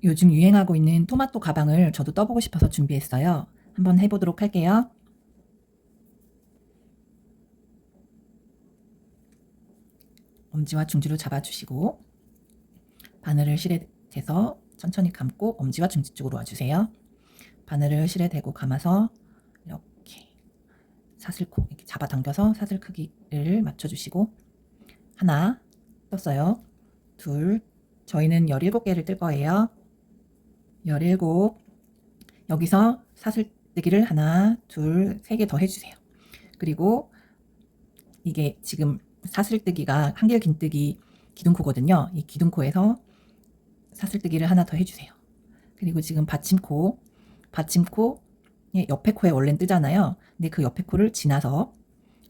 요즘 유행하고 있는 토마토 가방을 저도 떠보고 싶어서 준비했어요. 한번 해보도록 할게요. 엄지와 중지로 잡아주시고 바늘을 실에 대서 천천히 감고 엄지와 중지 쪽으로 와주세요. 바늘을 실에 대고 감아서 이렇게 사슬코 이렇게 잡아당겨서 사슬 크기를 맞춰주시고 하나 떴어요. 둘, 저희는 17개를 뜰 거예요. 17, 여기서 사슬뜨기를 하나, 둘, 3개 더 해주세요. 그리고 이게 지금 사슬뜨기가 한길 긴뜨기 기둥코거든요. 이 기둥코에서 사슬뜨기를 하나 더 해주세요. 그리고 지금 받침코 옆에 코에 원래는 뜨잖아요. 근데 그 옆에 코를 지나서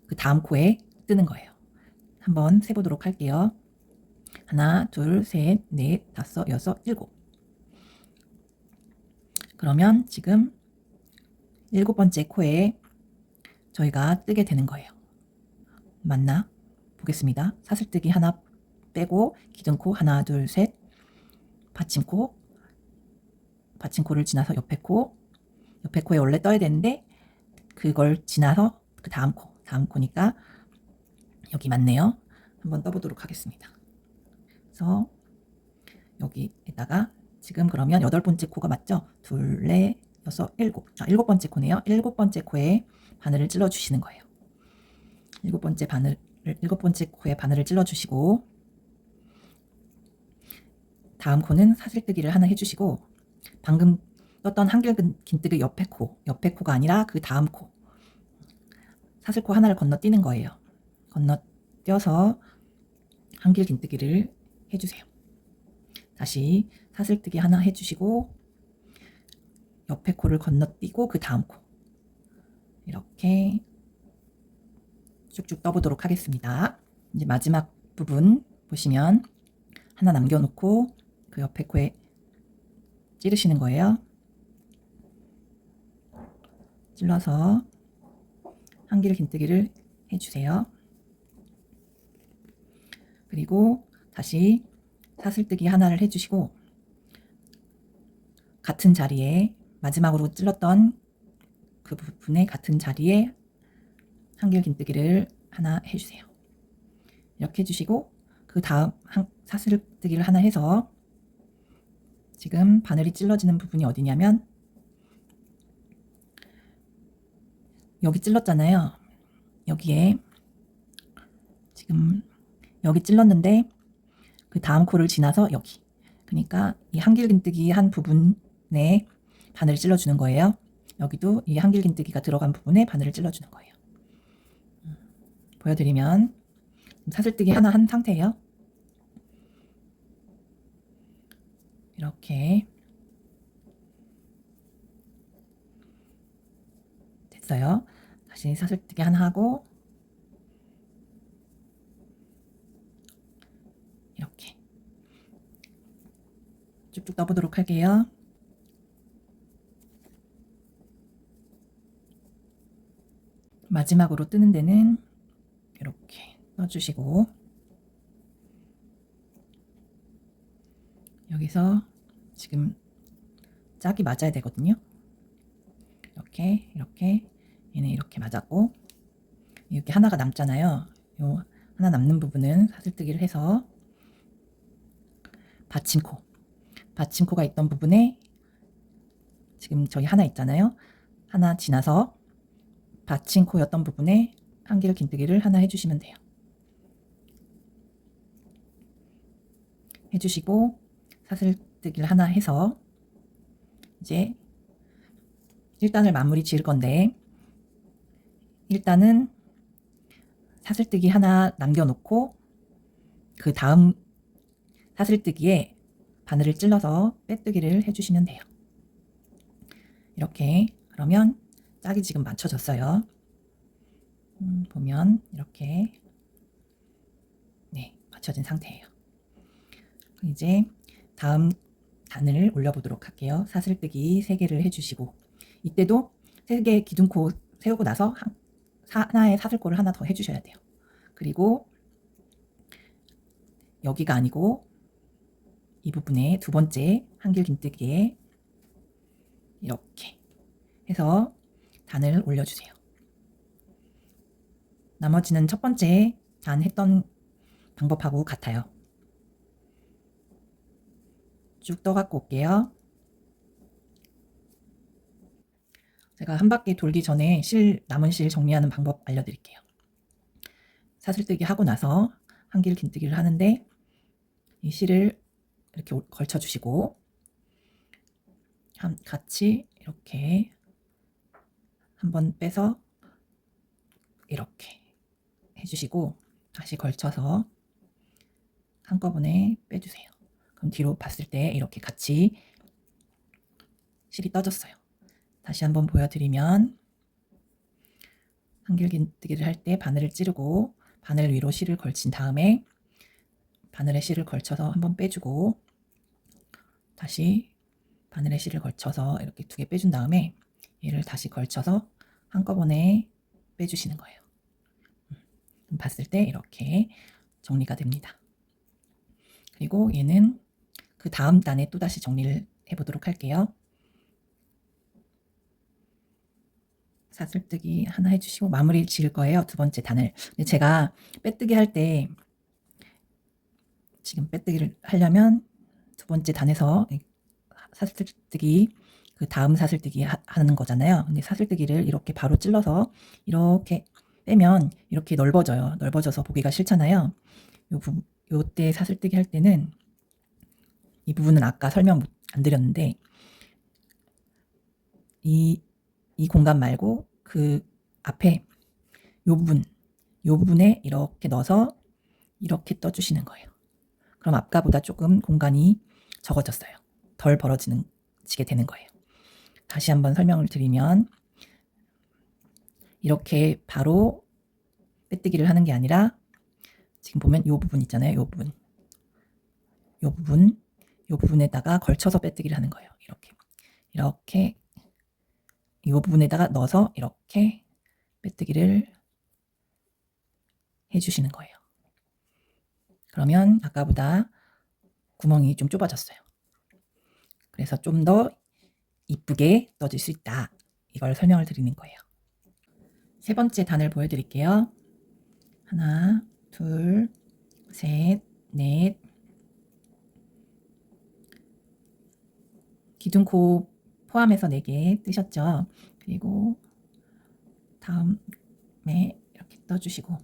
그 다음 코에 뜨는 거예요. 한번 세보도록 할게요. 하나, 둘, 셋, 넷, 다섯, 여섯, 일곱. 그러면 지금 7번째 코에 저희가 뜨게 되는 거예요. 맞나? 보겠습니다. 사슬뜨기 하나 빼고 기둥코 하나, 둘, 셋, 받침코를 지나서 옆에 코에 원래 떠야 되는데 그걸 지나서 그 다음 코니까 여기 맞네요. 한번 떠보도록 하겠습니다. 그래서 여기에다가 지금 그러면 8번째 코가 맞죠? 둘, 넷, 여섯, 일곱. 7번째 코네요. 7번째 코에 바늘을 찔러 주시는 거예요. 7번째 코에 바늘을 찔러 주시고 다음 코는 사슬뜨기를 하나 해주시고 방금 떴던 한길 긴뜨기 옆에 코가 아니라 그 다음 코 사슬코 하나를 건너뛰는 거예요. 건너뛰어서 한길 긴뜨기를 해주세요. 다시 사슬뜨기 하나 해주시고 옆에 코를 건너뛰고 그 다음 코 이렇게 쭉쭉 떠보도록 하겠습니다. 이제 마지막 부분 보시면 하나 남겨놓고 그 옆에 코에 찌르시는 거예요. 찔러서 한길 긴뜨기를 해주세요. 그리고 다시 사슬뜨기 하나를 해주시고 같은 자리에 마지막으로 찔렀던 그 부분에 같은 자리에 한길 긴뜨기를 하나 해주세요. 이렇게 해주시고 그 다음 사슬뜨기를 하나 해서 지금 바늘이 찔러지는 부분이 어디냐면 여기 찔렀잖아요. 여기에 지금 여기 찔렀는데 그 다음 코를 지나서 여기, 그러니까 이 한길 긴뜨기 한 부분에 바늘을 찔러주는 거예요. 여기도 이 한길 긴뜨기가 들어간 부분에 바늘을 찔러주는 거예요. 보여드리면 사슬뜨기 하나 한 상태예요. 이렇게 됐어요. 다시 사슬뜨기 하나 하고 이렇게 쭉쭉 떠보도록 할게요. 마지막으로 뜨는 데는 이렇게 떠주시고 여기서 지금 짝이 맞아야 되거든요. 이렇게 얘는 이렇게 맞았고 이렇게 하나가 남잖아요. 요 하나 남는 부분은 사슬뜨기를 해서 받침코가 있던 부분에 지금 저희 하나 있잖아요. 하나 지나서 받침코였던 부분에 한길 긴뜨기를 하나 해주시면 돼요. 해주시고 사슬뜨기를 하나 해서 이제 1단을 마무리 지을 건데 일단은 사슬뜨기 하나 남겨놓고 그 다음 사슬뜨기에 바늘을 찔러서 빼뜨기를 해주시면 돼요. 이렇게 그러면 짝이 지금 맞춰졌어요. 보면 이렇게 네, 맞춰진 상태예요. 이제 다음 단을 올려보도록 할게요. 사슬뜨기 3개를 해주시고 이때도 3개 기둥코 세우고 나서 하나의 사슬코를 하나 더 해주셔야 돼요. 그리고 여기가 아니고 이 부분에 두 번째 한길 긴뜨기에 이렇게 해서 단을 올려주세요. 나머지는 첫 번째 단 했던 방법하고 같아요. 쭉 떠갖고 올게요. 제가 한 바퀴 돌기 전에 남은 실 정리하는 방법 알려드릴게요. 사슬뜨기 하고 나서 한길 긴뜨기를 하는데 이 실을 이렇게 걸쳐주시고 같이 이렇게 한번 빼서 이렇게 해주시고 다시 걸쳐서 한꺼번에 빼주세요. 그럼 뒤로 봤을 때 이렇게 같이 실이 떠졌어요. 다시 한번 보여드리면 한길 긴뜨기를 할 때 바늘을 찌르고 바늘 위로 실을 걸친 다음에 바늘에 실을 걸쳐서 한번 빼주고 다시 바늘에 실을 걸쳐서 이렇게 2개 빼준 다음에 얘를 다시 걸쳐서 한꺼번에 빼주시는 거예요. 봤을 때 이렇게 정리가 됩니다. 그리고 얘는 그 다음 단에 또다시 정리를 해보도록 할게요. 사슬뜨기 하나 해주시고 마무리 지을 거예요. 두 번째 단을. 근데 제가 빼뜨기 할 때 지금 빼뜨기를 하려면 두 번째 단에서 사슬뜨기 그 다음 사슬뜨기 하는 거잖아요. 근데 사슬뜨기를 이렇게 바로 찔러서 이렇게 빼면 이렇게 넓어져요. 넓어져서 보기가 싫잖아요. 요때 사슬뜨기 할 때는 이 부분은 아까 설명 안 드렸는데 이 공간 말고 그 앞에 요 부분에 이렇게 넣어서 이렇게 떠주시는 거예요. 그럼 아까보다 조금 공간이 적어졌어요. 덜 벌어지게 되는 거예요. 다시 한번 설명을 드리면 이렇게 바로 빼뜨기를 하는 게 아니라 지금 보면 요 부분 있잖아요. 요 부분에다가 걸쳐서 빼뜨기를 하는 거예요. 이렇게 이 부분에다가 넣어서 이렇게 빼뜨기를 해주시는 거예요. 그러면 아까보다 구멍이 좀 좁아졌어요. 그래서 좀 더 이쁘게 떠질 수 있다. 이걸 설명을 드리는 거예요. 세 번째 단을 보여드릴게요. 하나, 둘, 셋, 넷. 기둥코 포함해서 4개 뜨셨죠? 그리고 다음에 이렇게 떠주시고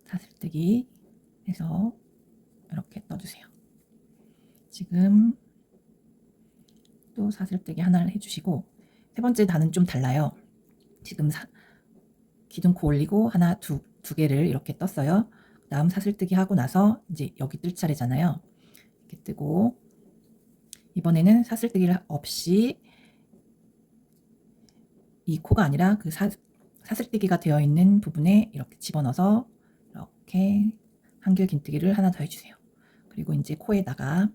사슬뜨기 해서 이렇게 떠주세요. 지금 또 사슬뜨기 하나를 해주시고 세 번째 단은 좀 달라요. 지금 기둥코 올리고 하나, 두 개를 이렇게 떴어요. 다음 사슬뜨기 하고 나서 이제 여기 뜰 차례잖아요. 이렇게 뜨고 이번에는 사슬뜨기를 없이 이 코가 아니라 그 사슬뜨기가 되어 있는 부분에 이렇게 집어넣어서 이렇게 한길 긴뜨기를 하나 더 해주세요. 그리고 이제 코에다가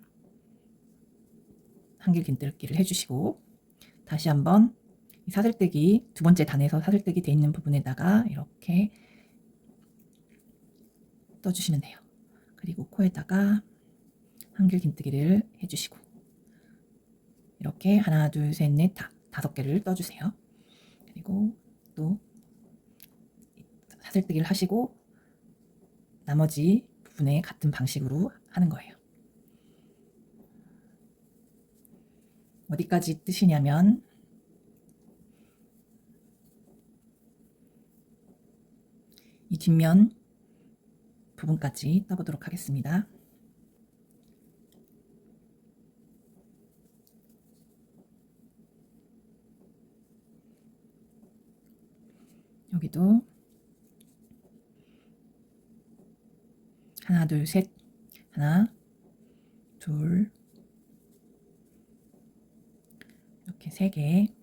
한길 긴뜨기를 해주시고 다시 한번 사슬뜨기 두 번째 단에서 사슬뜨기 돼 있는 부분에다가 이렇게 떠주시면 돼요. 그리고 코에다가 한길 긴뜨기를 해주시고 이렇게 하나, 둘, 셋, 넷, 5개를 떠주세요. 그리고 또 사슬뜨기를 하시고 나머지 부분에 같은 방식으로 하는 거예요. 어디까지 뜨시냐면 이 뒷면 부분까지 떠보도록 하겠습니다. 여기도 하나, 둘, 셋, 하나, 둘, 이렇게 3개.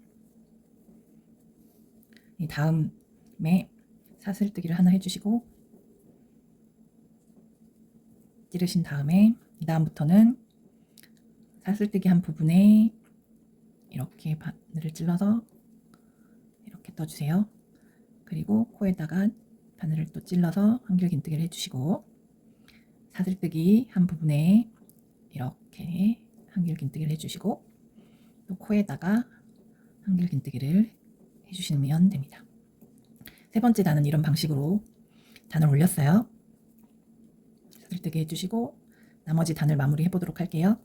이 다음에 사슬뜨기를 하나 해주시고 찌르신 다음에 이 다음부터는 사슬뜨기 한 부분에 이렇게 바늘을 찔러서 이렇게 떠주세요. 그리고 코에다가 바늘을 또 찔러서 한길 긴뜨기를 해주시고 사슬뜨기 한 부분에 이렇게 이렇게 한길긴뜨기를 해주시고 또 코에다가 한길긴뜨기를 해주시면 됩니다. 세 번째 단은 이런 방식으로 단을 올렸어요. 사슬뜨기 해주시고 나머지 단을 마무리해 보도록 할게요.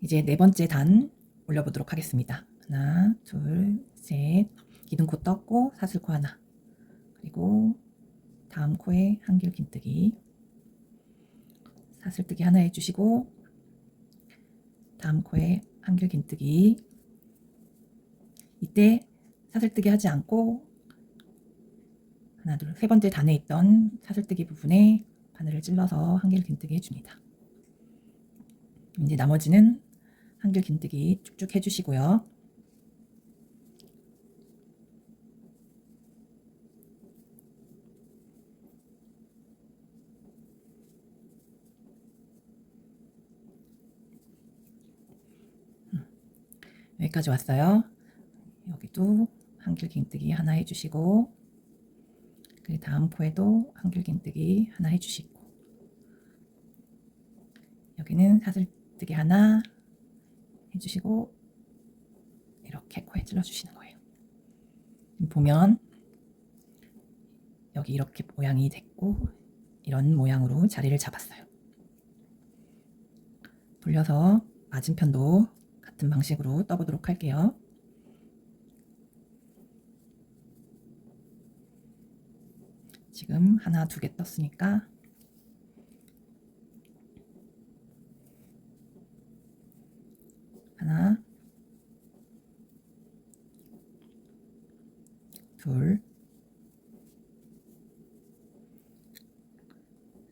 이제 네 번째 단 올려보도록 하겠습니다. 하나, 둘, 셋. 기둥코 떴고 사슬코 하나. 그리고 다음 코에 한길긴뜨기. 사슬뜨기 하나 해주시고 다음 코에 한길긴뜨기. 이때 사슬뜨기 하지 않고 하나, 둘, 세 번째 단에 있던 사슬뜨기 부분에 바늘을 찔러서 한길긴뜨기 해줍니다. 이제 나머지는 한길긴뜨기 쭉쭉 해주시고요. 여기까지 왔어요. 여기도 한길긴뜨기 하나 해주시고 그 다음 코에도 한길긴뜨기 하나 해주시고 여기는 사슬뜨기 하나 해주시고 이렇게 코에 찔러주시는 거예요. 보면 여기 이렇게 모양이 됐고 이런 모양으로 자리를 잡았어요. 돌려서 맞은편도 같은 방식으로 떠보도록 할게요. 지금 하나, 두 개 떴으니까 하나, 둘,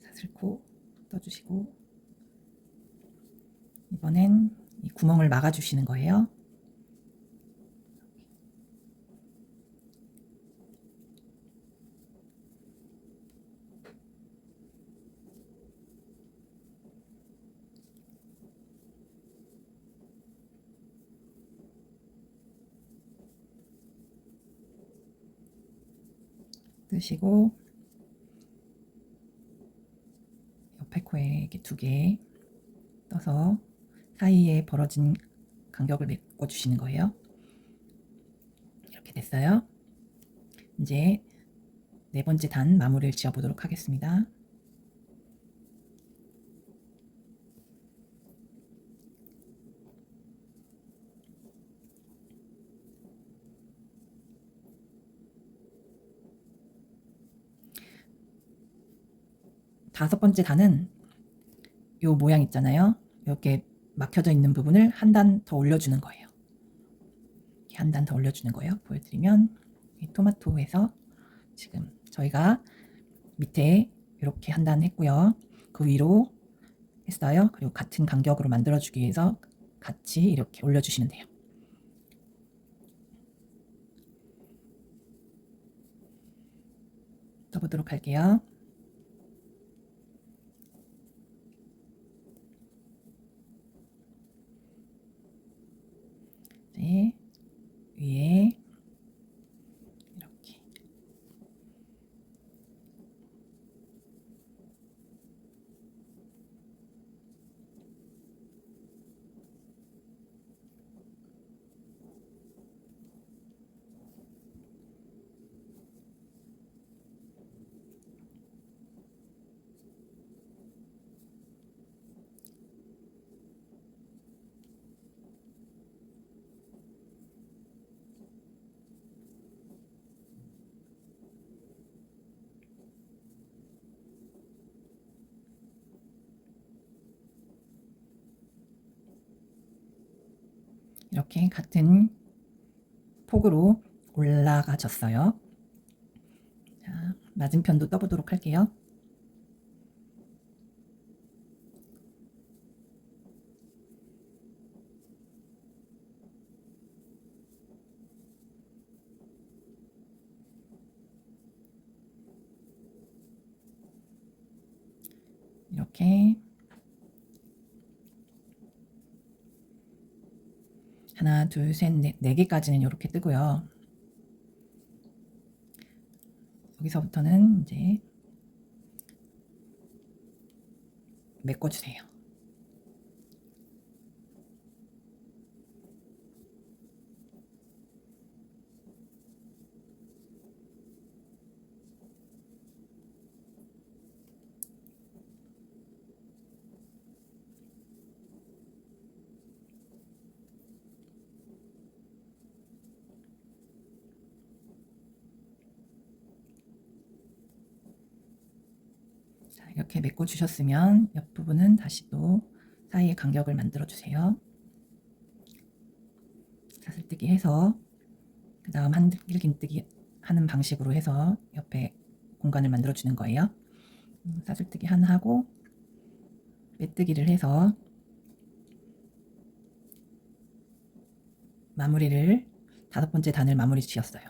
사슬코 떠주시고 이번엔 이 구멍을 막아주시는 거예요. 뜨시고 옆에 코에 이렇게 두 개 떠서 사이에 벌어진 간격을 메꿔 주시는 거예요. 이렇게 됐어요. 이제 네 번째 단 마무리를 지어 보도록 하겠습니다. 다섯 번째 단은 요 모양 있잖아요. 이렇게 막혀져 있는 부분을 한 단 더 올려주는 거예요. 한 단 더 올려주는 거예요. 보여드리면 이 토마토에서 지금 저희가 밑에 이렇게 한 단 했고요. 그 위로 했어요. 그리고 같은 간격으로 만들어주기 위해서 같이 이렇게 올려주시면 돼요. 떠보도록 할게요. 네, 위에 이렇게 이렇게 같은 폭으로 올라가졌어요. 자, 맞은편도 떠보도록 할게요. 이렇게 하나, 둘, 셋, 넷, 네 개까지는 이렇게 뜨고요. 여기서부터는 이제 메꿔주세요. 자, 이렇게 메꿔 주셨으면 옆부분은 다시 또 사이에 간격을 만들어 주세요. 사슬뜨기 해서 그 다음 한길긴뜨기 하는 방식으로 해서 옆에 공간을 만들어 주는 거예요. 사슬뜨기 하나 하고 빼뜨기를 해서 마무리를 5번째 단을 마무리 지었어요.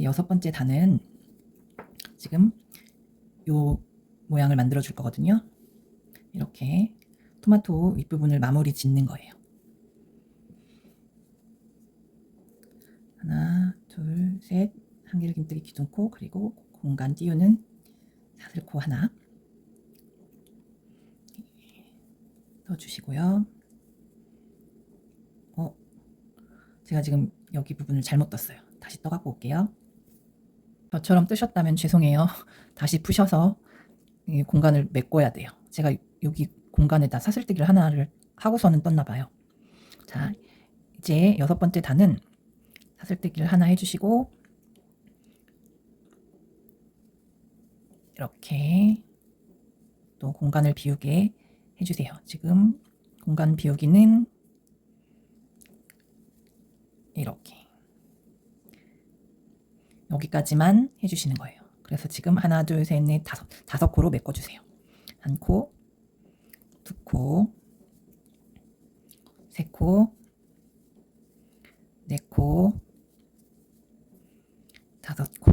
여섯 번째 단은 지금 요 모양을 만들어 줄 거거든요. 이렇게 토마토 윗부분을 마무리 짓는 거예요. 하나, 둘, 셋, 한길긴뜨기 기둥코, 그리고 공간 띄우는 사슬코 하나 넣어주시고요. 제가 지금 여기 부분을 잘못 떴어요. 다시 떠갖고 올게요. 저처럼 뜨셨다면 죄송해요. 다시 푸셔서 이 공간을 메꿔야 돼요. 제가 여기 공간에다 사슬뜨기를 하나를 하고서는 떴나 봐요. 자, 이제 6번째 단은 사슬뜨기를 하나 해주시고 이렇게 또 공간을 비우게 해주세요. 지금 공간 비우기는 이렇게 여기까지만 해주시는 거예요. 그래서 지금 하나, 둘, 셋, 넷, 다섯 코로 메꿔주세요. 한 코, 두 코, 세 코, 네 코, 다섯 코.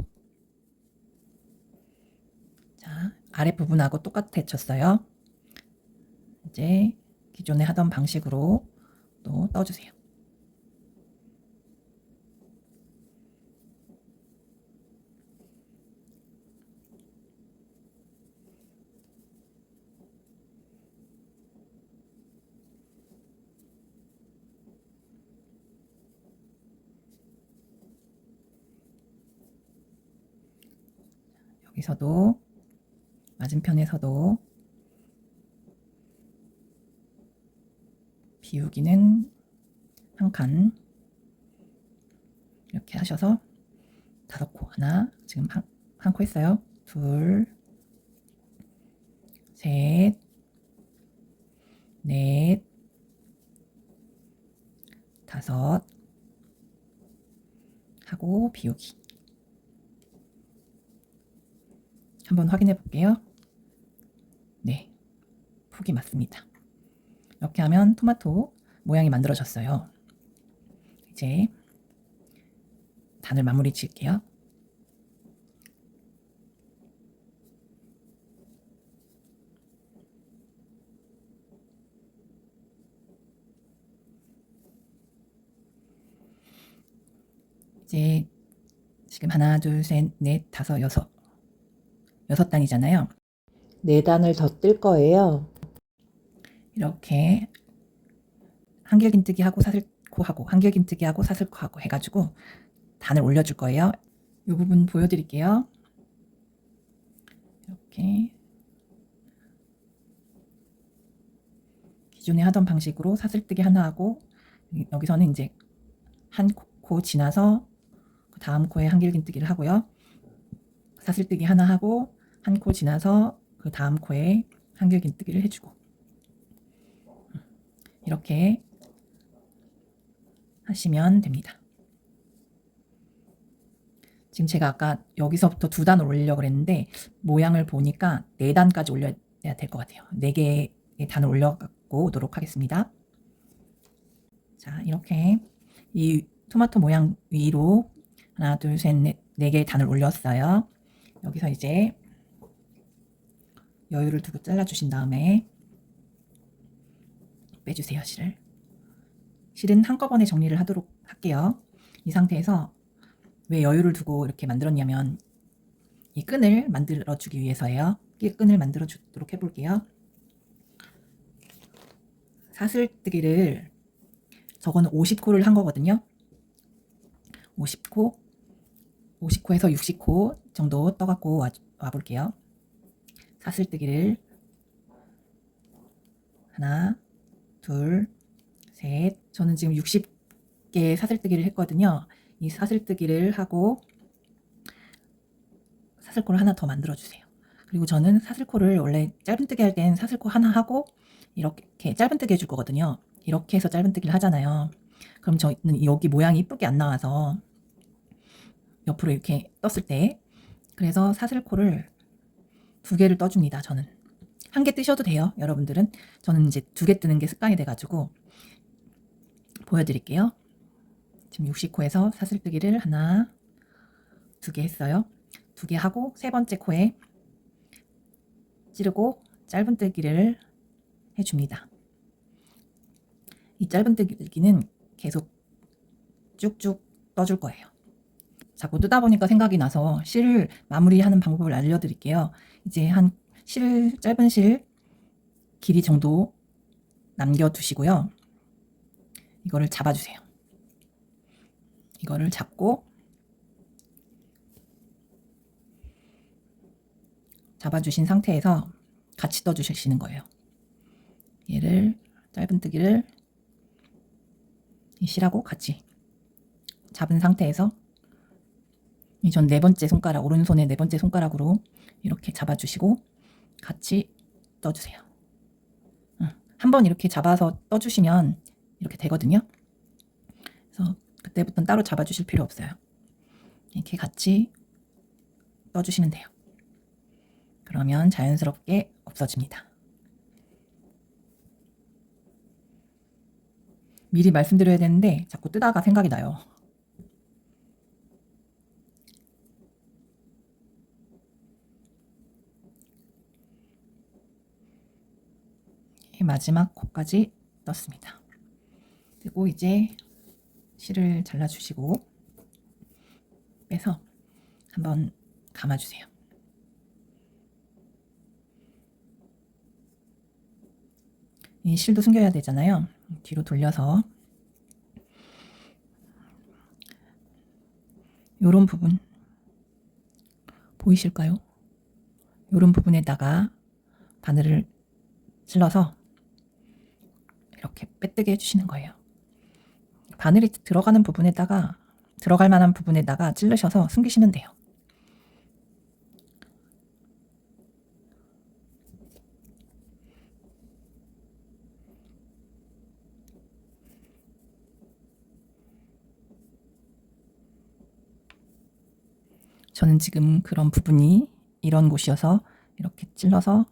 자, 아랫부분하고 똑같이 쳤어요. 이제 기존에 하던 방식으로 또 떠주세요. 여기서도 맞은편에서도 비우기는 한 칸 이렇게 하셔서 5코 하나 지금 한 코 했어요. 둘, 셋, 넷, 다섯 하고 비우기. 한번 확인해 볼게요. 네, 폭이 맞습니다. 이렇게 하면 토마토 모양이 만들어졌어요. 이제 단을 마무리 지을게요. 이제 지금 하나, 둘, 셋, 넷, 다섯, 여섯 단이잖아요. 4단을 더 뜰 거예요. 이렇게 한길긴뜨기 하고 사슬코 하고 한길긴뜨기 하고 사슬코 하고 해가지고 단을 올려줄 거예요. 이 부분 보여드릴게요. 이렇게 기존에 하던 방식으로 사슬뜨기 하나 하고 여기서는 이제 한 코 지나서 그 다음 코에 한길긴뜨기를 하고요. 사슬뜨기 하나 하고 한 코 지나서 그 다음 코에 한길긴뜨기를 해주고 이렇게 하시면 됩니다. 지금 제가 아까 여기서부터 2단을 올리려고 그랬는데 모양을 보니까 4단까지 올려야 될 것 같아요. 4개의 단을 올려갖고 오도록 하겠습니다. 자, 이렇게 이 토마토 모양 위로 하나, 둘, 셋, 넷, 4개의 단을 올렸어요. 여기서 이제 여유를 두고 잘라주신 다음에 빼주세요, 실을. 실은 한꺼번에 정리를 하도록 할게요. 이 상태에서 왜 여유를 두고 이렇게 만들었냐면 이 끈을 만들어 주기 위해서예요. 이 끈을 만들어 주도록 해볼게요. 사슬뜨기를 저거는 50코를 한 거거든요. 50코, 50코에서 60코 정도 떠갖고 와볼게요. 사슬뜨기를 하나, 둘, 셋. 저는 지금 60개 사슬뜨기를 했거든요. 이 사슬뜨기를 하고 사슬코를 하나 더 만들어 주세요. 그리고 저는 사슬코를 원래 짧은뜨기 할 땐 사슬코 하나 하고 이렇게 짧은뜨기 해줄 거거든요. 이렇게 해서 짧은뜨기를 하잖아요. 그럼 저는 여기 모양이 이쁘게 안 나와서 옆으로 이렇게 떴을 때 그래서 사슬코를 2개를 떠줍니다. 저는 1개 뜨셔도 돼요. 여러분들은. 저는 이제 2개 뜨는 게 습관이 돼가지고 보여드릴게요. 지금 60코에서 사슬뜨기를 하나, 2개 했어요. 2개 하고 3번째 코에 찌르고 짧은뜨기를 해줍니다. 이 짧은뜨기는 계속 쭉쭉 떠줄 거예요. 자꾸 뜨다 보니까 생각이 나서 실을 마무리하는 방법을 알려드릴게요. 이제 한 짧은 실 길이 정도 남겨두시고요. 이거를 잡아주세요. 이거를 잡고 잡아주신 상태에서 같이 떠주시는 거예요. 얘를 짧은뜨기를 이 실하고 같이 잡은 상태에서 전 4번째 손가락, 오른손의 4번째 손가락으로 이렇게 잡아주시고 같이 떠주세요. 한번 이렇게 잡아서 떠주시면 이렇게 되거든요. 그래서 그때부터는 따로 잡아주실 필요 없어요. 이렇게 같이 떠주시면 돼요. 그러면 자연스럽게 없어집니다. 미리 말씀드려야 되는데 자꾸 뜨다가 생각이 나요. 마지막 코까지 떴습니다. 그리고 이제 실을 잘라주시고 빼서 한번 감아주세요. 이 실도 숨겨야 되잖아요. 뒤로 돌려서 요런 부분 보이실까요? 요런 부분에다가 바늘을 찔러서 이렇게 빼뜨게 해주시는 거예요. 바늘이 들어가는 부분에다가 들어갈 만한 부분에다가 찔르셔서 숨기시면 돼요. 저는 지금 그런 부분이 이런 곳이어서 이렇게 찔러서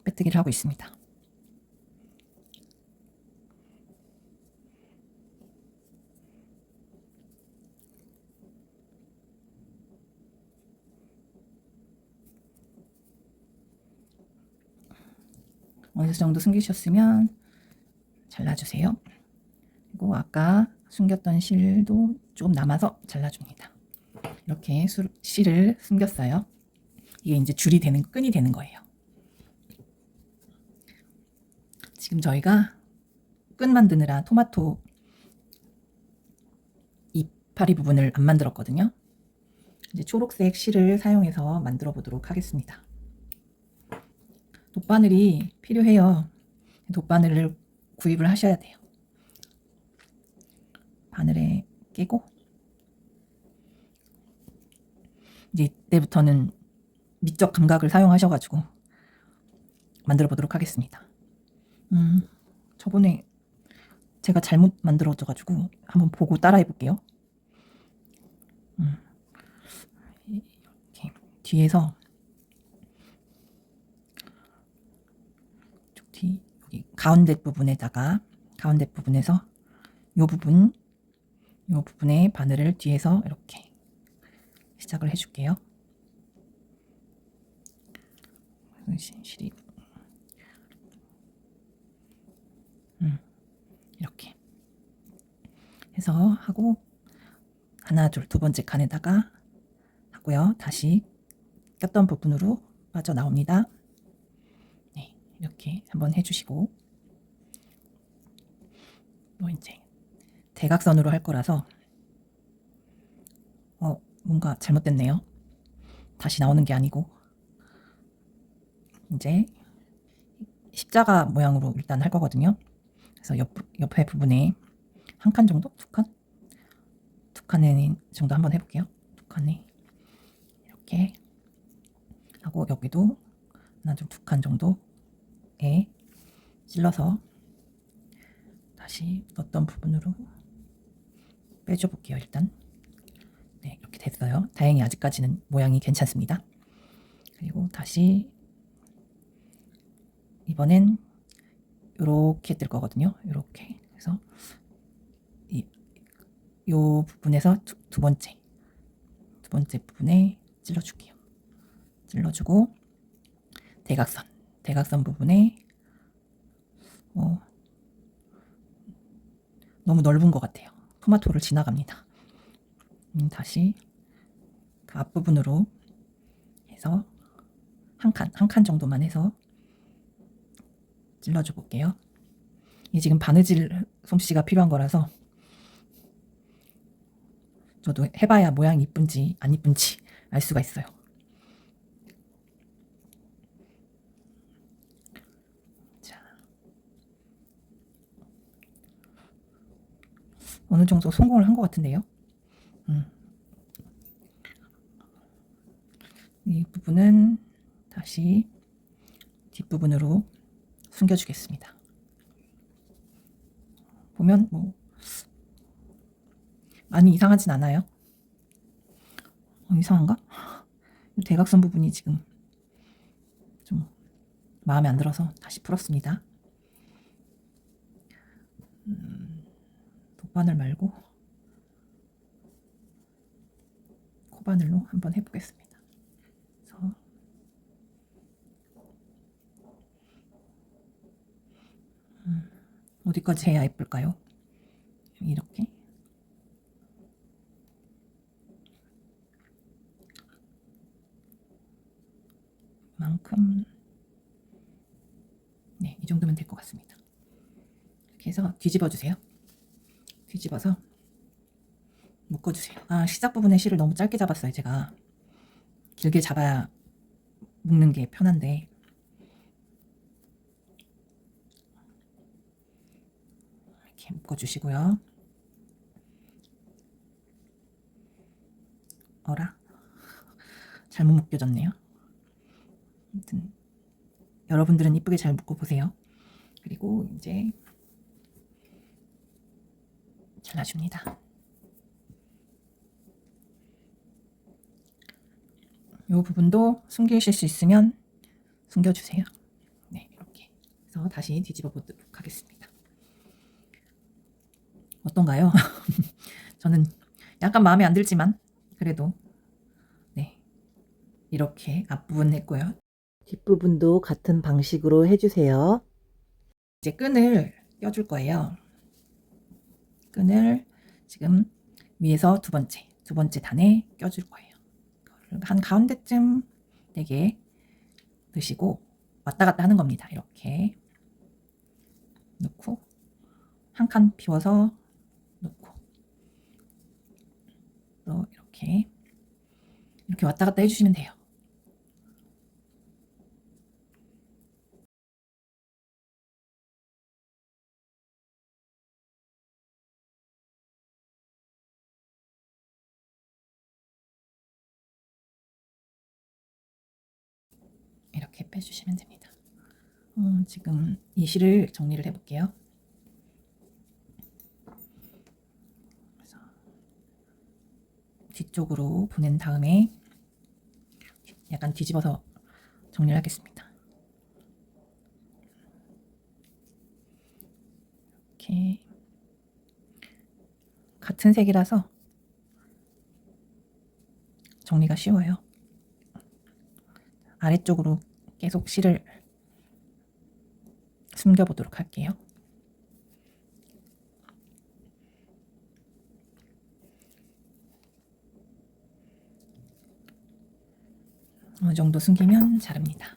빼뜨기를 하고 있습니다. 어느 정도 숨기셨으면 잘라주세요. 그리고 아까 숨겼던 실도 조금 남아서 잘라줍니다. 이렇게 실을 숨겼어요. 이게 이제 줄이 되는 끈이 되는 거예요. 지금 저희가 끈 만드느라 토마토 이파리 부분을 안 만들었거든요. 이제 초록색 실을 사용해서 만들어 보도록 하겠습니다. 돗바늘이 필요해요. 돗바늘을 구입을 하셔야 돼요. 바늘에 끼고 이제 이때부터는 미적 감각을 사용하셔가지고 만들어 보도록 하겠습니다. 저번에 제가 잘못 만들어져가지고 한번 보고 따라해 볼게요. 이렇게 뒤에서 뒤 여기 가운데 부분에다가 가운데 부분에서 요 부분에 바늘을 뒤에서 이렇게 시작을 해줄게요. 실이 이렇게 해서 하고 하나 둘 두 번째 칸에다가 하고요. 다시 꼈던 부분으로 빠져나옵니다. 네, 이렇게 한번 해주시고 또 이제 대각선으로 할 거라서 뭔가 잘못됐네요. 다시 나오는 게 아니고 이제 십자가 모양으로 일단 할 거거든요. 그래서 옆에 부분에 한 칸 정도? 두 칸? 두 칸에 정도 한번 해볼게요. 두 칸에 이렇게 하고 여기도 하나 두 칸 정도에 찔러서 다시 넣었던 부분으로 빼줘 볼게요. 일단 네, 이렇게 됐어요. 다행히 아직까지는 모양이 괜찮습니다. 그리고 다시 이번엔 이렇게 뜰 거거든요. 이렇게 그래서 요 부분에서 두 번째 부분에 찔러줄게요. 찔러주고 대각선 부분에 너무 넓은 것 같아요. 토마토를 지나갑니다. 다시 그 앞부분으로 해서 한 칸 정도만 해서 찔러줘 볼게요. 이 지금 바느질 솜씨가 필요한 거라서 저도 해봐야 모양이 이쁜지 안 이쁜지 알 수가 있어요. 자, 어느 정도 성공을 한 것 같은데요. 이 부분은 다시 뒷부분으로 숨겨주겠습니다. 보면 뭐 많이 이상하진 않아요. 이상한가? 대각선 부분이 지금 좀 마음에 안 들어서 다시 풀었습니다. 돗바늘 말고 코바늘로 한번 해보겠습니다. 그래서 어디까지 해야 예쁠까요? 이렇게 만큼 네, 이 정도면 될 것 같습니다. 이렇게 해서 뒤집어 주세요. 뒤집어서 묶어주세요. 시작 부분의 실을 너무 짧게 잡았어요. 제가 길게 잡아야 묶는 게 편한데 이렇게 묶어주시고요. 어라? 잘못 묶여졌네요. 아무튼 여러분들은 이쁘게 잘 묶어보세요. 그리고 이제 잘라줍니다. 이 부분도 숨기실 수 있으면 숨겨주세요. 네, 이렇게 해서 다시 뒤집어 보도록 하겠습니다. 어떤가요? 저는 약간 마음에 안 들지만 그래도 네, 이렇게 앞부분 했고요. 뒷부분도 같은 방식으로 해주세요. 이제 끈을 껴줄 거예요. 끈을 지금 위에서 두 번째 단에 껴줄 거예요. 한 가운데쯤 되게 넣으시고 왔다 갔다 하는 겁니다. 이렇게 넣고 한 칸 비워서 넣고 또 이렇게 왔다 갔다 해주시면 돼요. 이렇게 빼주시면 됩니다. 지금 이 실을 정리를 해볼게요. 그래서 뒤쪽으로 보낸 다음에 약간 뒤집어서 정리를 하겠습니다. 이렇게 같은 색이라서 정리가 쉬워요. 아래쪽으로 계속 실을 숨겨보도록 할게요. 어느 정도 숨기면 자릅니다.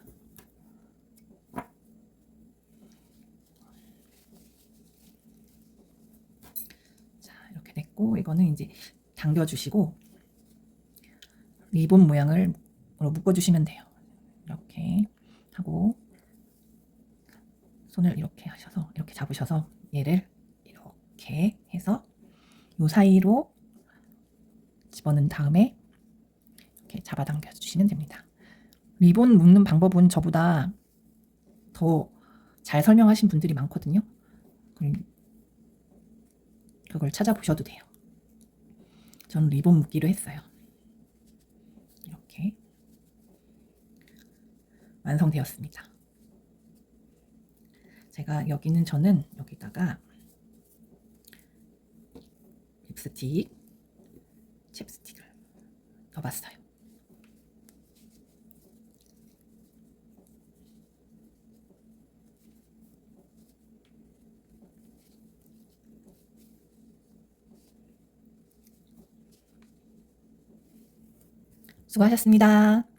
자, 이렇게 됐고, 이거는 이제 당겨주시고, 리본 모양을 묶어주시면 돼요. 이렇게 하고, 손을 이렇게 하셔서, 이렇게 잡으셔서, 얘를 이렇게 해서, 요 사이로 집어넣은 다음에, 이렇게 잡아당겨 주시면 됩니다. 리본 묶는 방법은 저보다 더 잘 설명하신 분들이 많거든요. 그걸 찾아보셔도 돼요. 저는 리본 묶기로 했어요. 이렇게 완성되었습니다. 제가 저는 여기다가 립스틱, 챕스틱을 넣어봤어요. 수고하셨습니다.